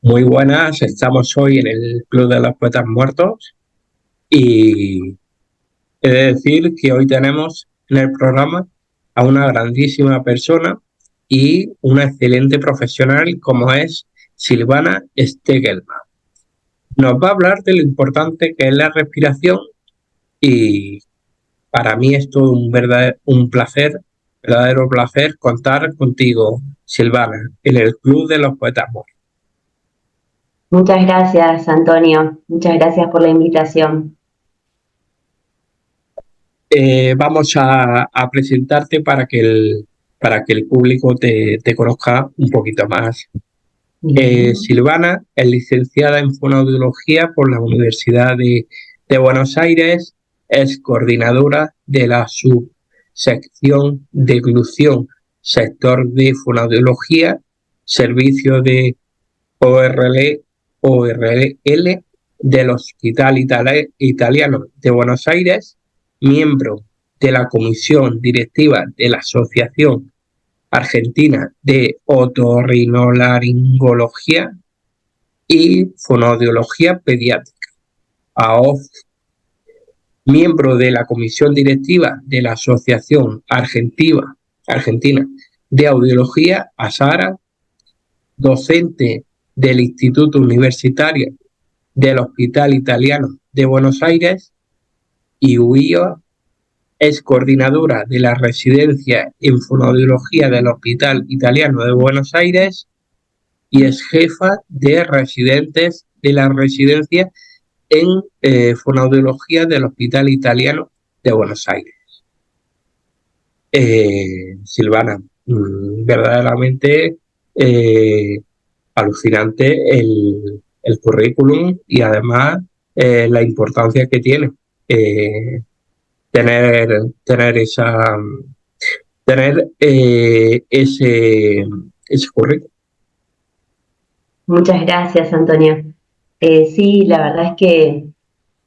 Muy buenas, estamos hoy en el Club de los Poetas Muertos y he de decir que hoy tenemos en el programa a una grandísima persona y una excelente profesional como es Silvana Stegelman. Nos va a hablar de lo importante que es la respiración y para mí es todo un verdadero placer contar contigo, Silvana, en el Club de los Poetas Muertos. Muchas gracias, Antonio. Muchas gracias por la invitación. Vamos a presentarte para que el público te conozca un poquito más. Silvana es licenciada en Fonoaudiología por la Universidad de Buenos Aires, es coordinadora de la subsección de Eglución, sector de Fonoaudiología, servicio de ORL del Hospital Italiano de Buenos Aires, miembro de la comisión directiva de la Asociación Argentina de Otorrinolaringología y Fonoaudiología Pediátrica, AOF, miembro de la comisión directiva de la Asociación Argentina de Audiología, ASARA, docente del Instituto Universitario del Hospital Italiano de Buenos Aires y UIO, es coordinadora de la residencia en fonoaudiología del Hospital Italiano de Buenos Aires y es jefa de residentes de la residencia en fonoaudiología del Hospital Italiano de Buenos Aires. Silvana, verdaderamente alucinante el currículum y además la importancia que tiene tener ese currículum. Muchas gracias, Antonio. Sí, la verdad es que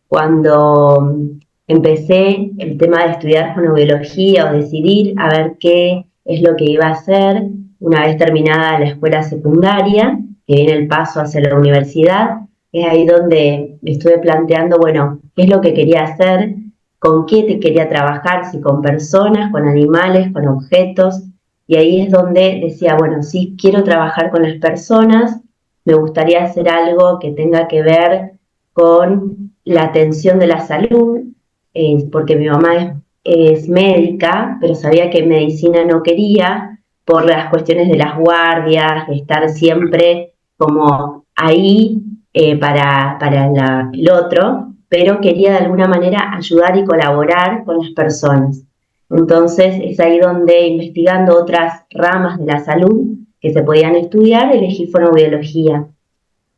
cuando empecé el tema de estudiar fonoaudiología o decidir a ver qué es lo que iba a hacer una vez terminada la escuela secundaria, que viene el paso hacia la universidad, es ahí donde me estuve planteando, bueno, qué es lo que quería hacer, con qué te quería trabajar, si con personas, con animales, con objetos, y ahí es donde decía, bueno, sí quiero trabajar con las personas, me gustaría hacer algo que tenga que ver con la atención de la salud, porque mi mamá es médica, pero sabía que medicina no quería por las cuestiones de las guardias, de estar siempre como ahí para el otro, pero quería de alguna manera ayudar y colaborar con las personas. Entonces es ahí donde, investigando otras ramas de la salud que se podían estudiar, elegí fonoaudiología.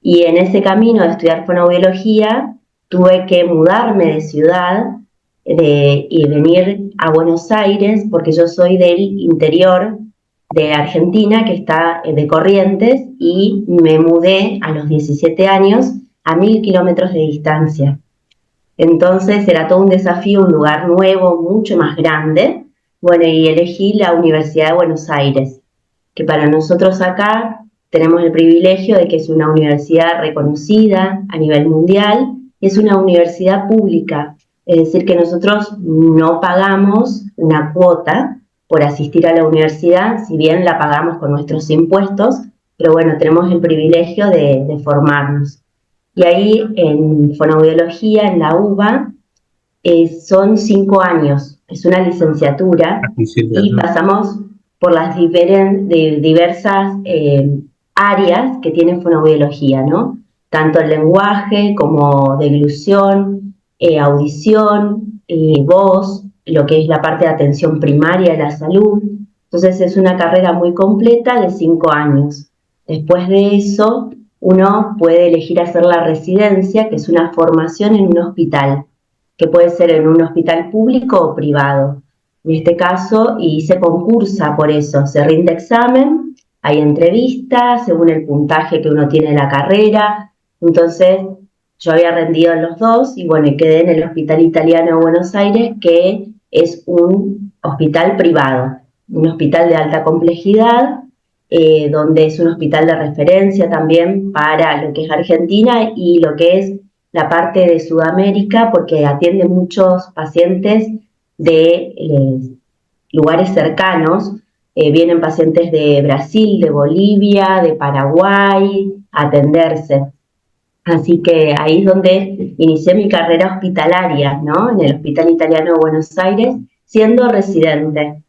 Y en ese camino de estudiar fonoaudiología tuve que mudarme de ciudad y venir a Buenos Aires porque yo soy del interior de Argentina, que está de Corrientes, y me mudé a los 17 años a 1000 kilómetros de distancia. Entonces era todo un desafío, un lugar nuevo, mucho más grande. Bueno, y elegí la Universidad de Buenos Aires, que para nosotros acá tenemos el privilegio de que es una universidad reconocida a nivel mundial, es una universidad pública, es decir, que nosotros no pagamos una cuota por asistir a la universidad, si bien la pagamos con nuestros impuestos, pero bueno, tenemos el privilegio de formarnos. Y ahí en fonoaudiología, en la UBA, son 5 años, es una licenciatura, y pasamos por las diversas áreas que tiene fonoaudiología, ¿no? Tanto el lenguaje como deglución, audición, voz, lo que es la parte de atención primaria de la salud. Entonces es una carrera muy completa de 5 años. Después de eso, uno puede elegir hacer la residencia, que es una formación en un hospital, que puede ser en un hospital público o privado. En este caso, y se concursa por eso, se rinde examen, hay entrevistas según el puntaje que uno tiene en la carrera. Entonces, yo había rendido en los dos y bueno, quedé en el Hospital Italiano de Buenos Aires, que es un hospital privado, un hospital de alta complejidad, donde es un hospital de referencia también para lo que es Argentina y lo que es la parte de Sudamérica, porque atiende muchos pacientes de lugares cercanos. Vienen pacientes de Brasil, de Bolivia, de Paraguay a atenderse. Así que ahí es donde inicié mi carrera hospitalaria, ¿no? En el Hospital Italiano de Buenos Aires, siendo residente.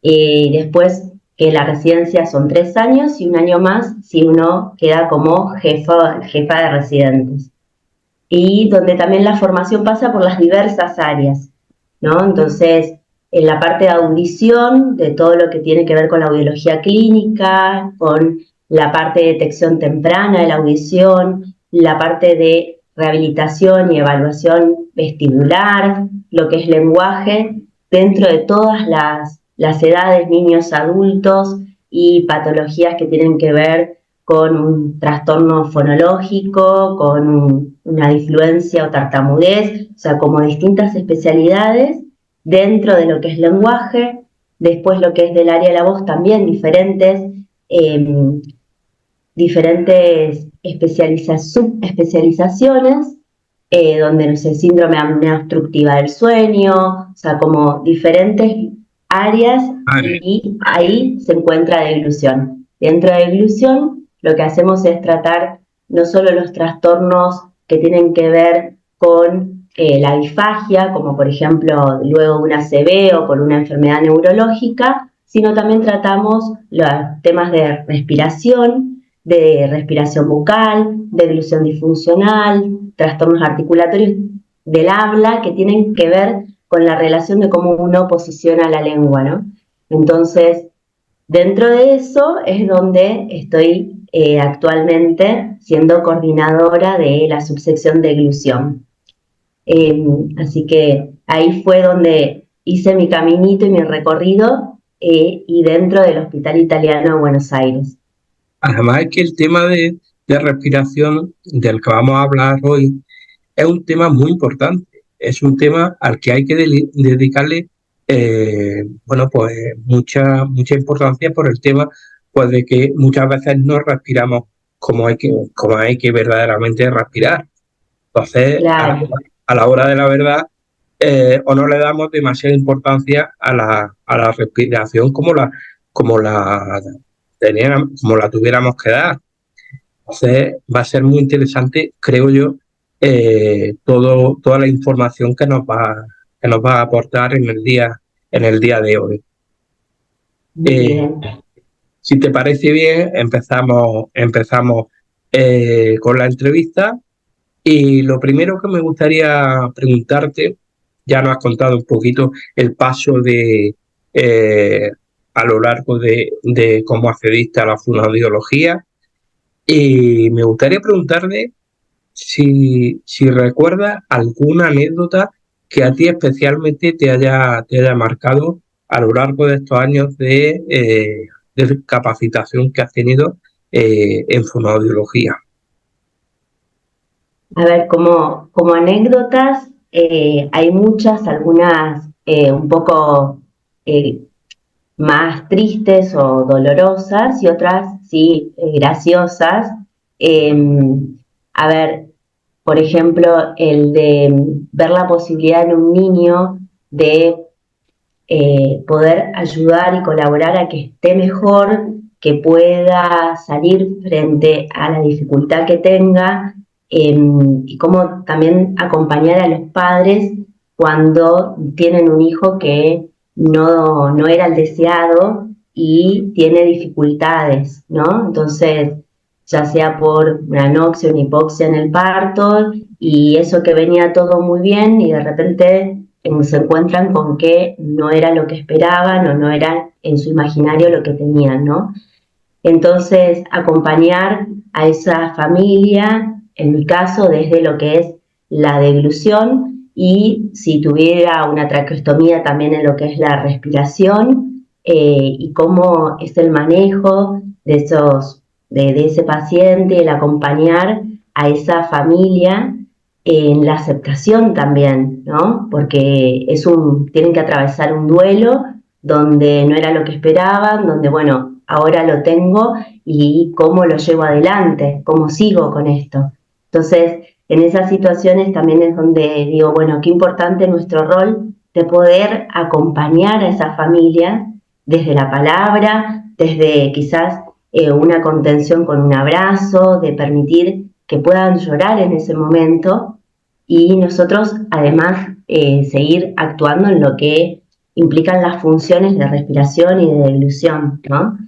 Y después que la residencia son 3 años y un año más si uno queda como jefa de residentes. Y donde también la formación pasa por las diversas áreas, ¿no? Entonces, en la parte de audición, de todo lo que tiene que ver con la audiología clínica, con la parte de detección temprana de la audición, la parte de rehabilitación y evaluación vestibular, lo que es lenguaje, dentro de todas las edades, niños, adultos y patologías que tienen que ver con un trastorno fonológico, con una disfluencia o tartamudez, o sea, como distintas especialidades dentro de lo que es lenguaje, después lo que es del área de la voz también, diferentes subespecializaciones, donde no sé, síndrome de apnea obstructiva del sueño, o sea, como diferentes áreas y ahí se encuentra deglución. Dentro de deglución lo que hacemos es tratar no solo los trastornos que tienen que ver con la disfagia, como por ejemplo luego una ACV o por una enfermedad neurológica, sino también tratamos los temas de respiración bucal, deglución disfuncional, trastornos articulatorios del habla que tienen que ver con la relación de cómo uno posiciona la lengua, ¿no? Entonces, dentro de eso es donde estoy actualmente siendo coordinadora de la subsección de deglución. Así que ahí fue donde hice mi caminito y mi recorrido y dentro del Hospital Italiano de Buenos Aires. Además es que el tema de respiración del que vamos a hablar hoy es un tema muy importante. Es un tema al que hay que dedicarle bueno, pues mucha importancia por el tema pues de que muchas veces no respiramos como hay que verdaderamente respirar. Entonces, Claro. a la hora de la verdad, o no le damos demasiada importancia a la respiración como la como la tuviéramos que dar. Entonces, va a ser muy interesante, creo yo, toda la información que nos va a aportar en el día de hoy. Bien. Si te parece bien, empezamos con la entrevista. Y lo primero que me gustaría preguntarte, ya nos has contado un poquito el paso a lo largo de cómo accediste a la fonoaudiología, y me gustaría preguntarle si recuerdas alguna anécdota que a ti especialmente te haya marcado a lo largo de estos años de capacitación que has tenido en fonoaudiología. A ver, como anécdotas, hay muchas, algunas un poco más tristes o dolorosas y otras, sí, graciosas. A ver, por ejemplo, el de ver la posibilidad en un niño de poder ayudar y colaborar a que esté mejor, que pueda salir frente a la dificultad que tenga, y cómo también acompañar a los padres cuando tienen un hijo que no era el deseado y tiene dificultades, ¿no? Entonces, ya sea por una anoxia o una hipoxia en el parto, y eso que venía todo muy bien y de repente se encuentran con que no era lo que esperaban o no era en su imaginario lo que tenían, ¿no? Entonces, acompañar a esa familia, en mi caso, desde lo que es la deglución y si tuviera una traqueostomía también en lo que es la respiración, y cómo es el manejo de ese paciente, el acompañar a esa familia en la aceptación también, ¿no? Porque tienen que atravesar un duelo donde no era lo que esperaban, donde, bueno, ahora lo tengo y cómo lo llevo adelante, cómo sigo con esto. Entonces, en esas situaciones también es donde digo, bueno, qué importante nuestro rol de poder acompañar a esa familia desde la palabra, desde quizás una contención con un abrazo, de permitir que puedan llorar en ese momento y nosotros además seguir actuando en lo que implican las funciones de respiración y de deglución, ¿no?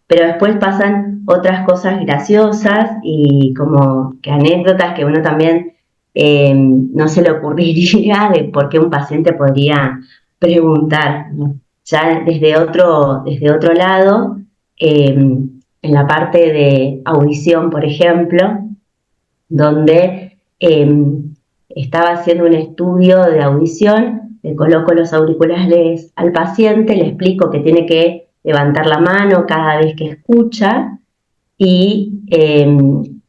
Pero después pasan otras cosas graciosas y como que anécdotas que uno también no se le ocurriría de por qué un paciente podría preguntar, ¿no? Ya desde otro lado, en la parte de audición, por ejemplo, donde estaba haciendo un estudio de audición, le coloco los auriculares al paciente, le explico que tiene que levantar la mano cada vez que escucha y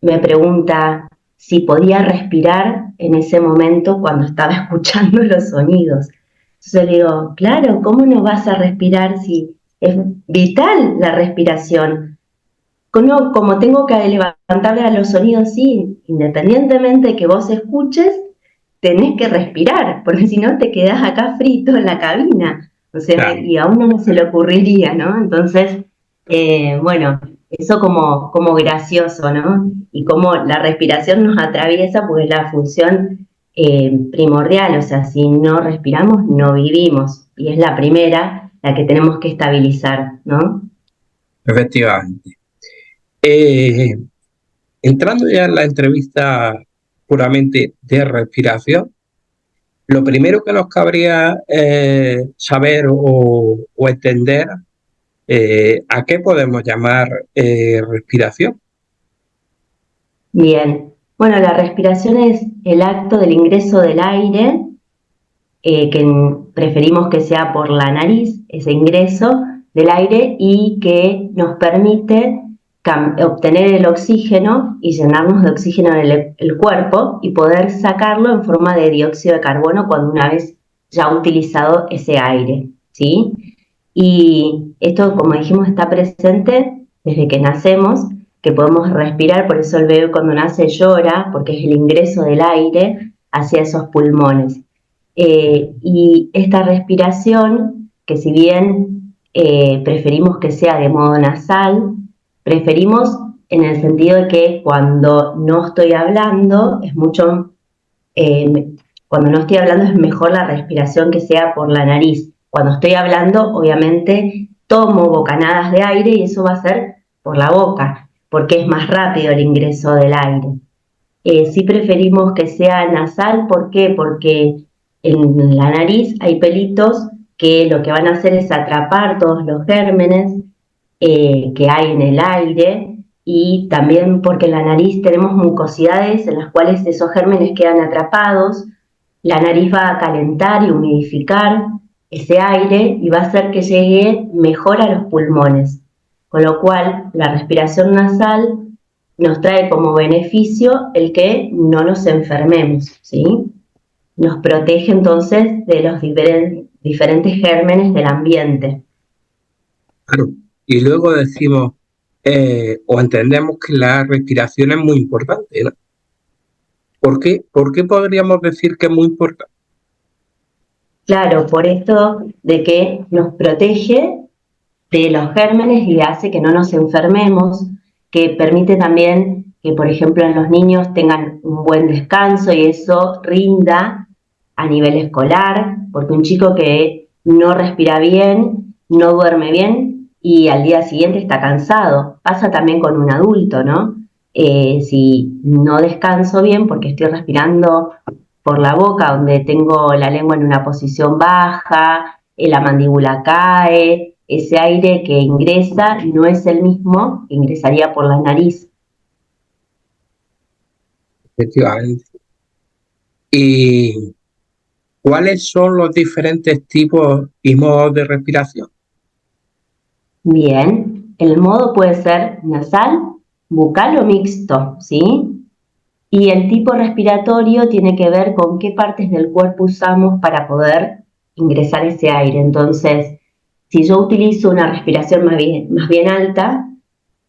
me pregunta si podía respirar en ese momento cuando estaba escuchando los sonidos. Entonces le digo, claro, ¿cómo no vas a respirar si es vital la respiración? Como tengo que levantarle a los sonidos, sí, independientemente de que vos escuches, tenés que respirar, porque si no te quedás acá frito en la cabina. O sea, claro. Y a uno no se le ocurriría, ¿no? Entonces, bueno, eso como gracioso, ¿no? Y como la respiración nos atraviesa, pues es la función primordial, o sea, si no respiramos, no vivimos. Y es la primera, la que tenemos que estabilizar, ¿no? Efectivamente. Entrando ya en la entrevista puramente de respiración, lo primero que nos cabría saber o entender a qué podemos llamar respiración. Bien, bueno, la respiración es el acto del ingreso del aire, que preferimos que sea por la nariz, ese ingreso del aire, y que nos permite obtener el oxígeno y llenarnos de oxígeno en el cuerpo y poder sacarlo en forma de dióxido de carbono cuando una vez ya ha utilizado ese aire, ¿sí? Y esto, como dijimos, está presente desde que nacemos, que podemos respirar, por eso el bebé cuando nace llora, porque es el ingreso del aire hacia esos pulmones. Y esta respiración, que si bien preferimos que sea de modo nasal, preferimos en el sentido de que cuando no estoy hablando es mucho, cuando no estoy hablando es mejor la respiración que sea por la nariz. Cuando estoy hablando, obviamente tomo bocanadas de aire y eso va a ser por la boca, porque es más rápido el ingreso del aire. Sí preferimos que sea nasal, ¿por qué? Porque en la nariz hay pelitos que lo que van a hacer es atrapar todos los gérmenes que hay en el aire, y también porque en la nariz tenemos mucosidades en las cuales esos gérmenes quedan atrapados. La nariz va a calentar y humidificar ese aire y va a hacer que llegue mejor a los pulmones, con lo cual la respiración nasal nos trae como beneficio el que no nos enfermemos, ¿sí? Nos protege entonces de los diferentes gérmenes del ambiente. Claro, y luego decimos o entendemos que la respiración es muy importante, ¿no? ¿Por qué podríamos decir que es muy importante? Claro, por esto de que nos protege de los gérmenes y hace que no nos enfermemos, que permite también que, por ejemplo, en los niños tengan un buen descanso y eso rinda a nivel escolar, porque un chico que no respira bien, no duerme bien y al día siguiente está cansado. Pasa también con un adulto, ¿no? Si no descanso bien porque estoy respirando por la boca, donde tengo la lengua en una posición baja, la mandíbula cae, ese aire que ingresa no es el mismo que ingresaría por la nariz. Efectivamente. ¿Y cuáles son los diferentes tipos y modos de respiración? Bien, el modo puede ser nasal, bucal o mixto, ¿sí? Y el tipo respiratorio tiene que ver con qué partes del cuerpo usamos para poder ingresar ese aire. Entonces, Si yo utilizo una respiración más bien alta,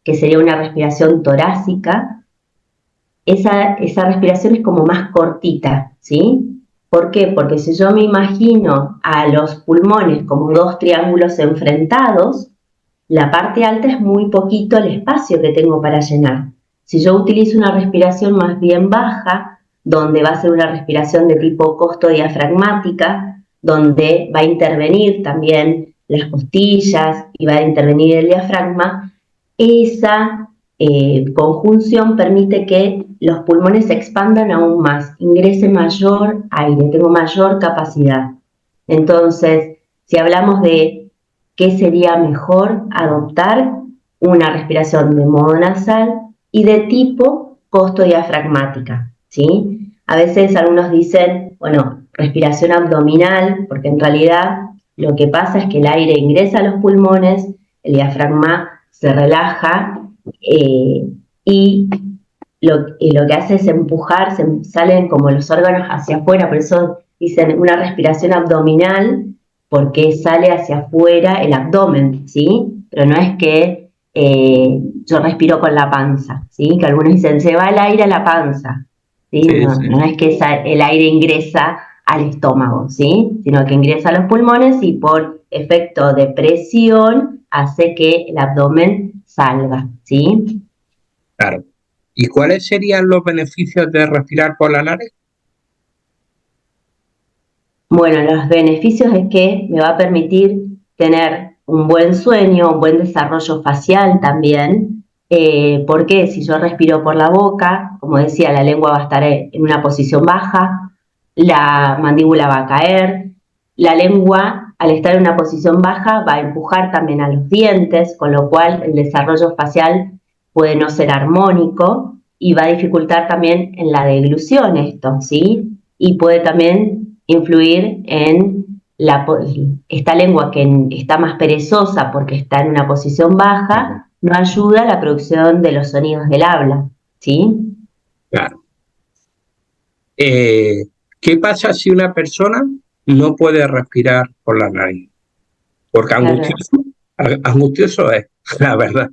que sería una respiración torácica, esa respiración es como más cortita, ¿sí? ¿Por qué? Porque si yo me imagino a los pulmones como dos triángulos enfrentados, la parte alta es muy poquito el espacio que tengo para llenar. Si yo utilizo una respiración más bien baja, donde va a ser una respiración de tipo costo-diafragmática, donde va a intervenir también las costillas y va a intervenir el diafragma, esa conjunción permite que los pulmones se expandan aún más, ingrese mayor aire, tengo mayor capacidad. Entonces, si hablamos de qué sería mejor adoptar, una respiración de modo nasal y de tipo costo-diafragmática, ¿sí? A veces algunos dicen, bueno, respiración abdominal, porque en realidad lo que pasa es que el aire ingresa a los pulmones, el diafragma se relaja y lo que hace es empujar, salen como los órganos hacia afuera, por eso dicen una respiración abdominal, porque sale hacia afuera el abdomen, ¿sí? Pero no es que yo respiro con la panza, ¿sí? Que algunos dicen, se va el aire a la panza, ¿sí? Sí, No, sí. no es que el aire ingresa al estómago, ¿sí? Sino que ingresa a los pulmones y por efecto de presión hace que el abdomen salga, ¿sí? Claro. ¿Y cuáles serían los beneficios de respirar por la nariz? Bueno, los beneficios es que me va a permitir tener un buen sueño, un buen desarrollo facial también, porque si yo respiro por la boca, como decía, la lengua va a estar en una posición baja, la mandíbula va a caer, la lengua al estar en una posición baja va a empujar también a los dientes, con lo cual el desarrollo facial puede no ser armónico y va a dificultar también en la deglución esto, ¿sí? Y puede también influir en esta lengua que está más perezosa porque está en una posición baja, no ayuda a la producción de los sonidos del habla, ¿sí? Claro. Eh, ¿Qué pasa si una persona no puede respirar por la nariz? Porque Claro, angustioso es, la verdad.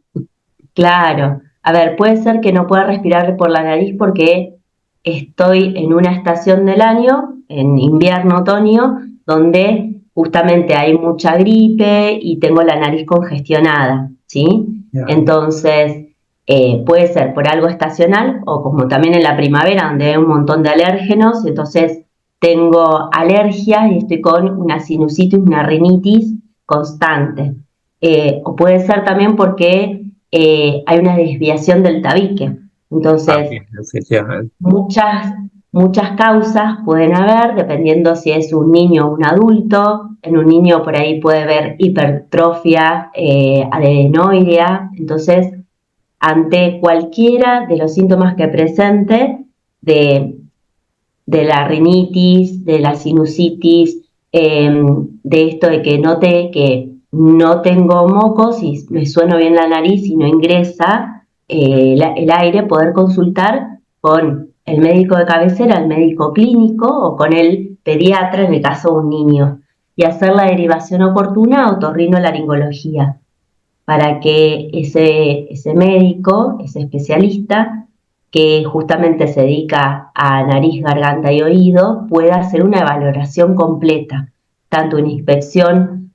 claro. A ver, puede ser que no pueda respirar por la nariz porque estoy en una estación del año, en invierno, otoño, donde justamente hay mucha gripe y tengo la nariz congestionada, ¿sí? Ya. Entonces, puede ser por algo estacional o como también en la primavera, donde hay un montón de alérgenos, entonces tengo alergias y estoy con una sinusitis, una rinitis constante. O puede ser también porque hay una desviación del tabique. Entonces, También, efectivamente. muchas causas pueden haber, dependiendo si es un niño o un adulto. En un niño por ahí puede haber hipertrofia adenoidea. Entonces, ante cualquiera de los síntomas que presente de, de la rinitis, de la sinusitis, de esto de que note que no tengo mocos y me suena bien la nariz y no ingresa el aire, poder consultar con el médico de cabecera, el médico clínico o con el pediatra en el caso de un niño y hacer la derivación oportuna a otorrinolaringología para que ese médico, ese especialista, que justamente se dedica a nariz, garganta y oído, pueda hacer una valoración completa, tanto una inspección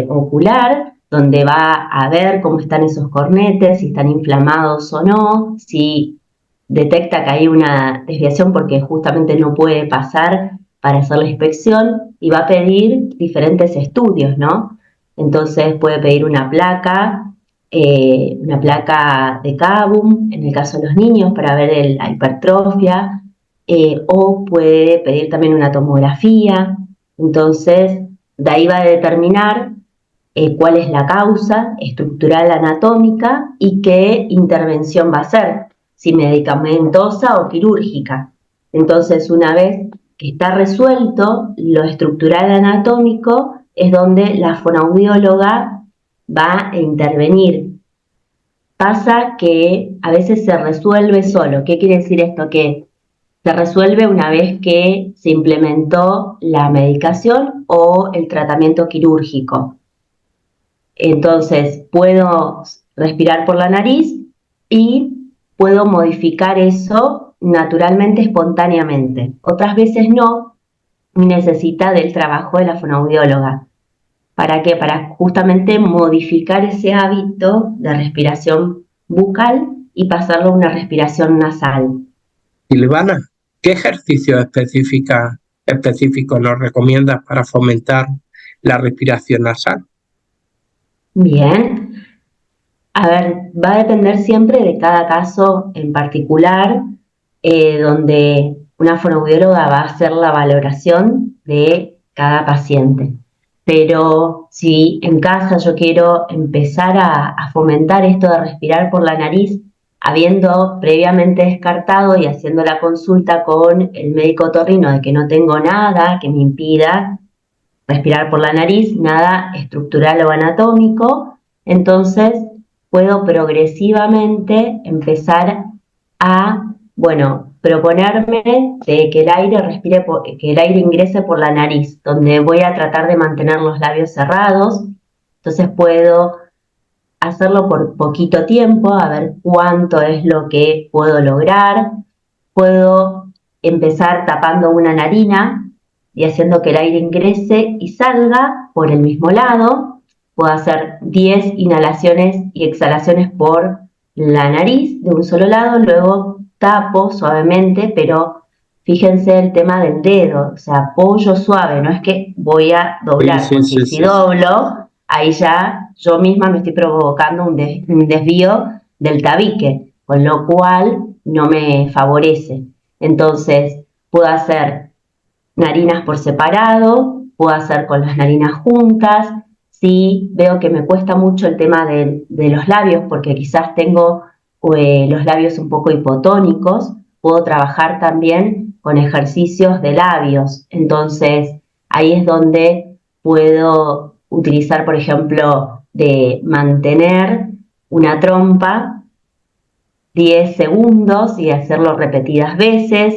ocular, donde va a ver cómo están esos cornetes, si están inflamados o no, si detecta que hay una desviación porque justamente no puede pasar para hacer la inspección y va a pedir diferentes estudios, ¿no? Entonces puede pedir una placa de Cavum, en el caso de los niños, para ver la hipertrofia, o puede pedir también una tomografía. Entonces, de ahí va a determinar cuál es la causa estructural anatómica y qué intervención va a hacer, si medicamentosa o quirúrgica. Entonces, una vez que está resuelto lo estructural anatómico, es donde la fonoaudióloga va a intervenir. Pasa que a veces se resuelve solo. ¿Qué quiere decir esto? Que se resuelve una vez que se implementó la medicación o el tratamiento quirúrgico. Entonces, puedo respirar por la nariz y puedo modificar eso naturalmente, espontáneamente. Otras veces no, necesita del trabajo de la fonoaudióloga. ¿Para qué? Para justamente modificar ese hábito de respiración bucal y pasarlo a una respiración nasal. Silvana, ¿qué ejercicios específicos nos recomiendas para fomentar la respiración nasal? Bien, a ver, va a depender siempre de cada caso en particular, donde una fonoaudióloga va a hacer la valoración de cada paciente. Pero si en casa yo quiero empezar a fomentar esto de respirar por la nariz, habiendo previamente descartado y haciendo la consulta con el médico otorrino de que no tengo nada que me impida respirar por la nariz, nada estructural o anatómico, entonces puedo progresivamente empezar a, bueno, proponerme de que el aire que el aire ingrese por la nariz, donde voy a tratar de mantener los labios cerrados. Entonces puedo hacerlo por poquito tiempo, a ver cuánto es lo que puedo lograr. Puedo empezar tapando una narina y haciendo que el aire ingrese y salga por el mismo lado. Puedo hacer 10 inhalaciones y exhalaciones por la nariz de un solo lado, luego tapo suavemente, pero fíjense el tema del dedo, o sea, apoyo suave, no es que voy a doblar, porque si doblo, ahí ya yo misma me estoy provocando un desvío del tabique, con lo cual no me favorece. Entonces, puedo hacer narinas por separado, puedo hacer con las narinas juntas. Si veo que me cuesta mucho el tema de los labios, porque quizás tengo los labios un poco hipotónicos, puedo trabajar también con ejercicios de labios. Entonces, ahí es donde puedo utilizar, por ejemplo, de mantener una trompa 10 segundos y hacerlo repetidas veces.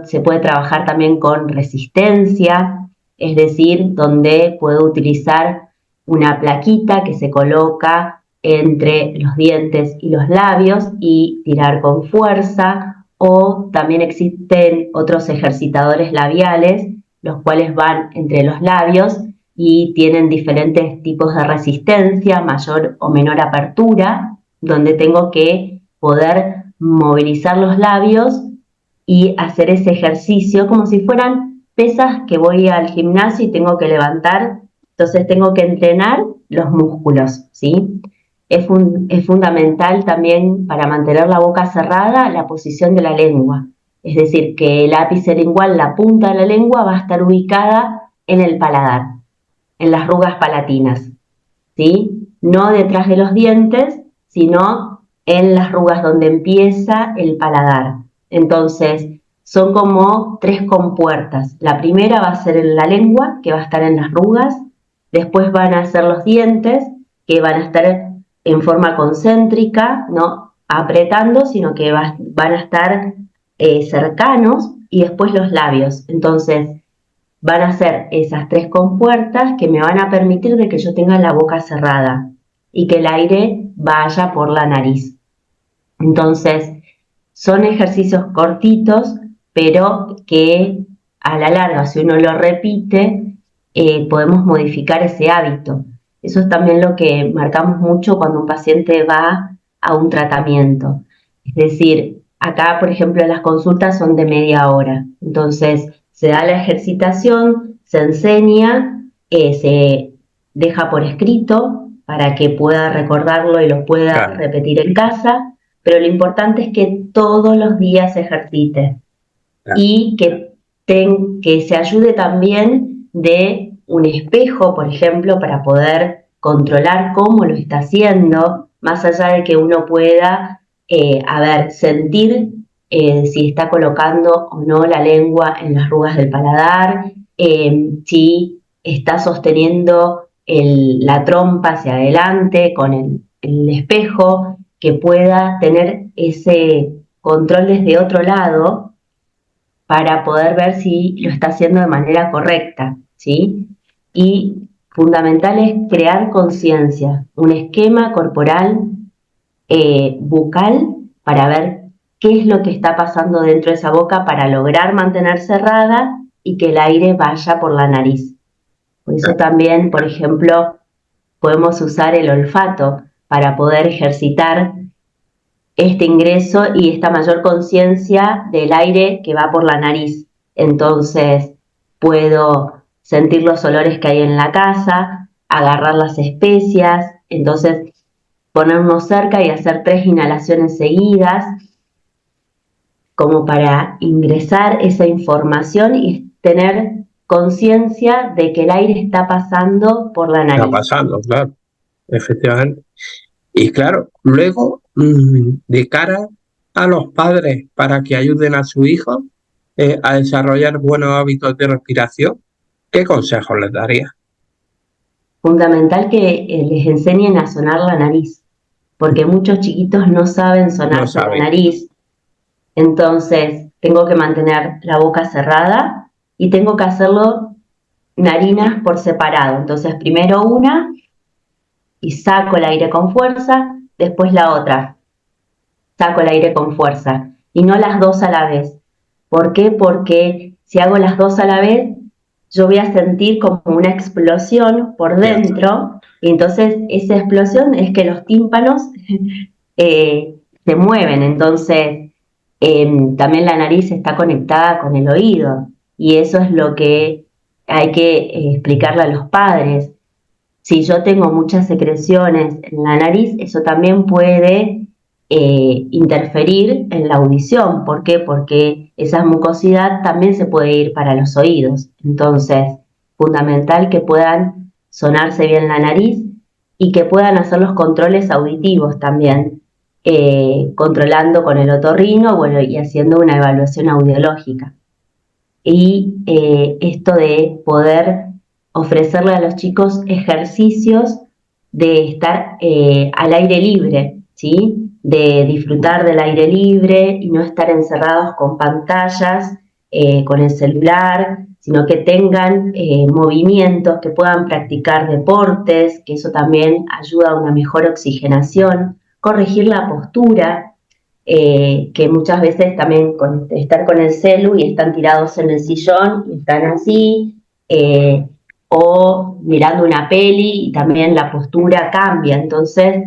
Se puede trabajar también con resistencia, es decir, donde puedo utilizar una plaquita que se coloca entre los dientes y los labios y tirar con fuerza, o también existen otros ejercitadores labiales, los cuales van entre los labios y tienen diferentes tipos de resistencia, mayor o menor apertura, donde tengo que poder movilizar los labios y hacer ese ejercicio como si fueran pesas que voy al gimnasio y tengo que levantar. Entonces tengo que entrenar los músculos, ¿sí? Es fundamental también para mantener la boca cerrada la posición de la lengua. Es decir, que el ápice lingual, la punta de la lengua, va a estar ubicada en el paladar, en las rugas palatinas, ¿sí? No detrás de los dientes, sino en las rugas donde empieza el paladar. Entonces, son como 3 compuertas. La primera va a ser en la lengua, que va a estar en las rugas. Después van a ser los dientes, que van a estar en forma concéntrica, no apretando, sino que van a estar cercanos. Y después los labios. Entonces, van a ser esas 3 compuertas que me van a permitir de que yo tenga la boca cerrada y que el aire vaya por la nariz. Entonces, son ejercicios cortitos, pero que a la larga, si uno lo repite, podemos modificar ese hábito. Eso es también lo que marcamos mucho cuando un paciente va a un tratamiento. Es decir, acá, por ejemplo, las consultas son de media hora. Entonces, se da la ejercitación, se enseña, se deja por escrito para que pueda recordarlo y lo pueda repetir en casa, pero lo importante es que todos los días se ejercite y que se ayude también de un espejo, por ejemplo, para poder controlar cómo lo está haciendo, más allá de que uno pueda, sentir si está colocando o no la lengua en las arrugas del paladar, si está sosteniendo la trompa hacia adelante con el espejo, que pueda tener ese control desde otro lado para poder ver si lo está haciendo de manera correcta, ¿sí? Y fundamental es crear conciencia, un esquema corporal, bucal, para ver qué es lo que está pasando dentro de esa boca para lograr mantener cerrada y que el aire vaya por la nariz. Por eso también, por ejemplo, podemos usar el olfato para poder ejercitar este ingreso y esta mayor conciencia del aire que va por la nariz. Entonces, puedo sentir los olores que hay en la casa, agarrar las especias, entonces ponernos cerca y hacer 3 inhalaciones seguidas, como para ingresar esa información y tener conciencia de que el aire está pasando por la nariz. Está pasando, claro, efectivamente. Y claro, luego, de cara a los padres para que ayuden a su hijo a desarrollar buenos hábitos de respiración, ¿qué consejos les daría? Fundamental que les enseñen a sonar la nariz, porque muchos chiquitos no saben sonarse la nariz. Entonces, tengo que mantener la boca cerrada y tengo que hacerlo narinas por separado. Entonces, primero una y saco el aire con fuerza, después la otra, saco el aire con fuerza y no las dos a la vez. ¿Por qué? Porque si hago las dos a la vez, yo voy a sentir como una explosión por dentro y entonces esa explosión es que los tímpanos se mueven. Entonces, también la nariz está conectada con el oído y eso es lo que hay que explicarle a los padres. Si yo tengo muchas secreciones en la nariz, eso también puede interferir en la audición. ¿Por qué? Porque esa mucosidad también se puede ir para los oídos. Entonces, fundamental que puedan sonarse bien la nariz y que puedan hacer los controles auditivos también, controlando con el otorrino, bueno, y haciendo una evaluación audiológica. Y esto de poder ofrecerle a los chicos ejercicios de estar al aire libre, ¿sí? De disfrutar del aire libre y no estar encerrados con pantallas, con el celular, sino que tengan movimientos, que puedan practicar deportes, que eso también ayuda a una mejor oxigenación, corregir la postura, que muchas veces también con estar con el celu y están tirados en el sillón y están así, o mirando una peli y también la postura cambia. Entonces,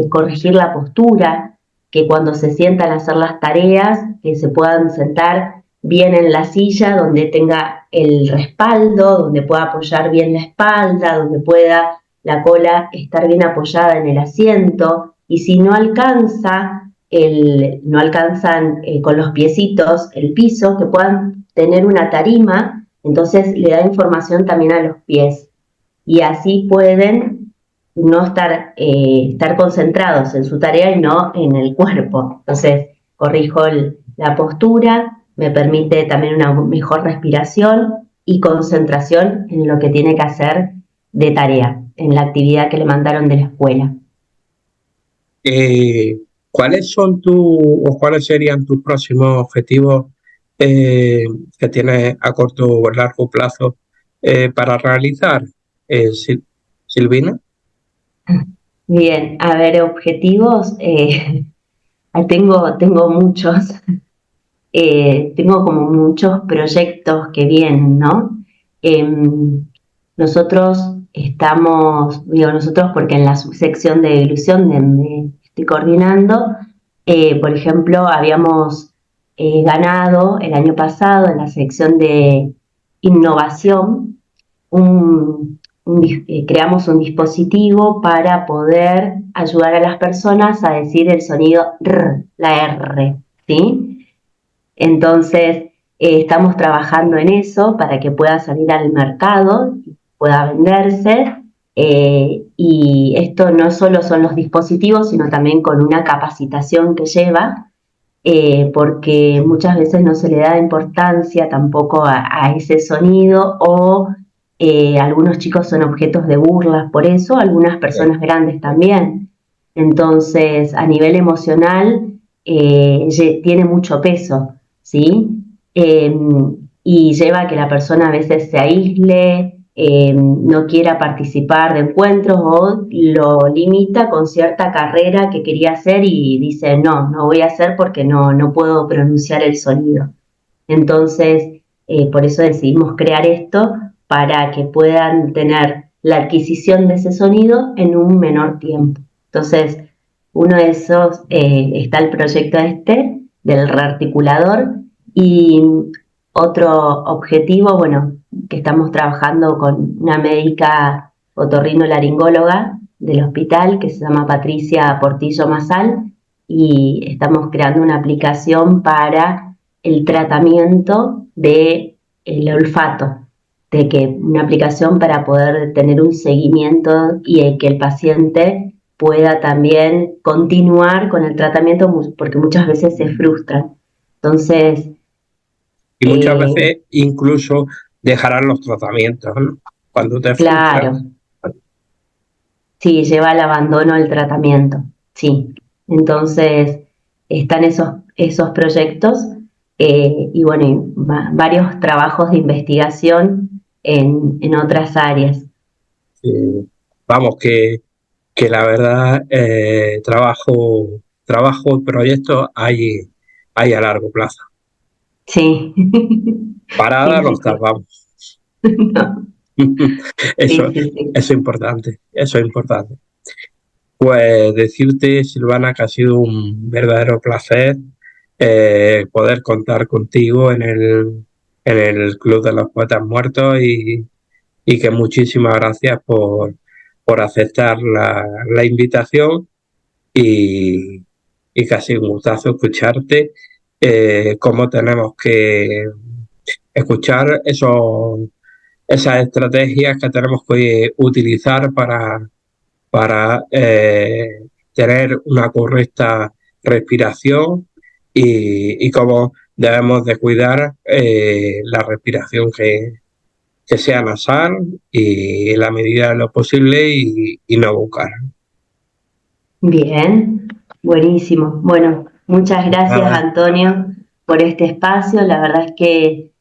corregir la postura, que cuando se sientan a hacer las tareas, que se puedan sentar bien en la silla, donde tenga el respaldo, donde pueda apoyar bien la espalda, donde pueda la cola estar bien apoyada en el asiento, y si no alcanzan con los piecitos el piso, que puedan tener una tarima, entonces le da información también a los pies y así pueden no estar concentrados en su tarea y no en el cuerpo. Entonces corrijo la postura, me permite también una mejor respiración y concentración en lo que tiene que hacer de tarea, en la actividad que le mandaron de la escuela. ¿Cuáles serían tus próximos objetivos que tienes a corto o largo plazo para realizar, Silvina? Bien, a ver, objetivos, tengo muchos, tengo como muchos proyectos que vienen, ¿no? Nosotros nosotros porque en la subsección de ilusión donde estoy coordinando, por ejemplo, habíamos ganado el año pasado en la sección de innovación, creamos un dispositivo para poder ayudar a las personas a decir el sonido R, la R, ¿sí? Entonces, estamos trabajando en eso para que pueda salir al mercado, pueda venderse, y esto no solo son los dispositivos, sino también con una capacitación que lleva, porque muchas veces no se le da importancia tampoco a ese sonido, o algunos chicos son objetos de burlas por eso, algunas personas grandes también. Entonces, a nivel emocional, tiene mucho peso, ¿sí? Y lleva a que la persona a veces se aísle, no quiera participar de encuentros o lo limita con cierta carrera que quería hacer y dice, no voy a hacer porque no puedo pronunciar el sonido. Entonces, por eso decidimos crear esto para que puedan tener la adquisición de ese sonido en un menor tiempo. Entonces, uno de esos está el proyecto del rearticulador, y otro objetivo, bueno, que estamos trabajando con una médica otorrinolaringóloga del hospital que se llama Patricia Portillo Masal, y estamos creando una aplicación para el tratamiento del olfato, de que una aplicación para poder tener un seguimiento y que el paciente pueda también continuar con el tratamiento, porque muchas veces se frustran. Entonces, Y muchas veces incluso dejarán los tratamientos, ¿no? Cuando te frustras. claro, sí, lleva al abandono del tratamiento, sí. Entonces, están esos proyectos, y bueno, y varios trabajos de investigación en otras áreas. Vamos, que la verdad, trabajo y proyectos hay a largo plazo. Sí. Parada Sí, no sí, está, sí. vamos. No. Eso, Sí, sí, sí. eso es importante, eso es importante. Pues decirte, Silvana, que ha sido un verdadero placer poder contar contigo en el Club de los Poetas Muertos y que muchísimas gracias por aceptar la invitación y, y que ha sido un gustazo escucharte, cómo tenemos que escuchar esas estrategias que tenemos que utilizar para tener una correcta respiración y cómo debemos de cuidar la respiración que sea nasal y en la medida de lo posible y no bucal. Bien, buenísimo. Bueno, muchas gracias, Nada, Antonio, por este espacio. La verdad es que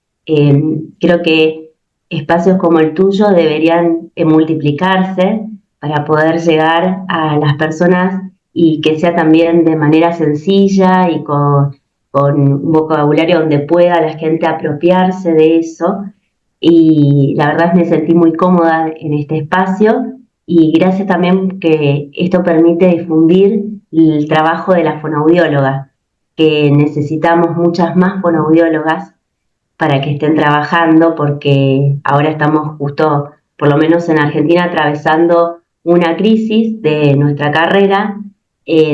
creo que espacios como el tuyo deberían multiplicarse para poder llegar a las personas y que sea también de manera sencilla y con un vocabulario donde pueda la gente apropiarse de eso. Y la verdad me sentí muy cómoda en este espacio, y gracias también que esto permite difundir el trabajo de la fonoaudióloga, que necesitamos muchas más fonoaudiólogas para que estén trabajando, porque ahora estamos justo, por lo menos en Argentina, atravesando una crisis de nuestra carrera,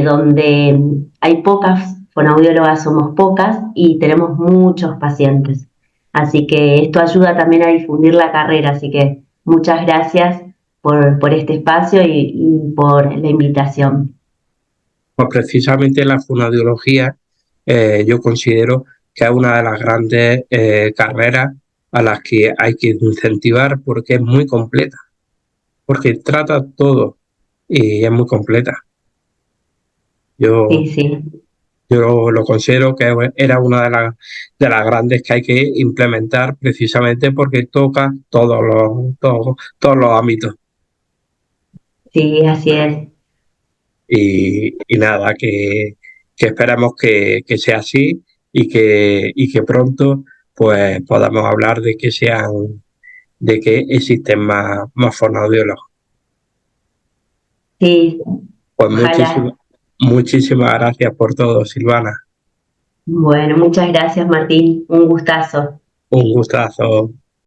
donde hay pocas fonoaudiólogas, somos pocas y tenemos muchos pacientes. Así que esto ayuda también a difundir la carrera, así que muchas gracias por este espacio y por la invitación. pues precisamente la fonoaudiología yo considero que es una de las grandes carreras a las que hay que incentivar porque es muy completa, porque trata todo y es muy completa. Sí, Yo, sí. yo lo considero que era una de las grandes que hay que implementar precisamente porque toca todos los ámbitos. Sí, así es. Y nada, que esperemos que sea así y que pronto pues podamos hablar de que existen más fonoaudiólogos. Sí, Pues ojalá. muchísimas gracias por todo, Silvana. Bueno, muchas gracias, Martín. Un gustazo. Un gustazo.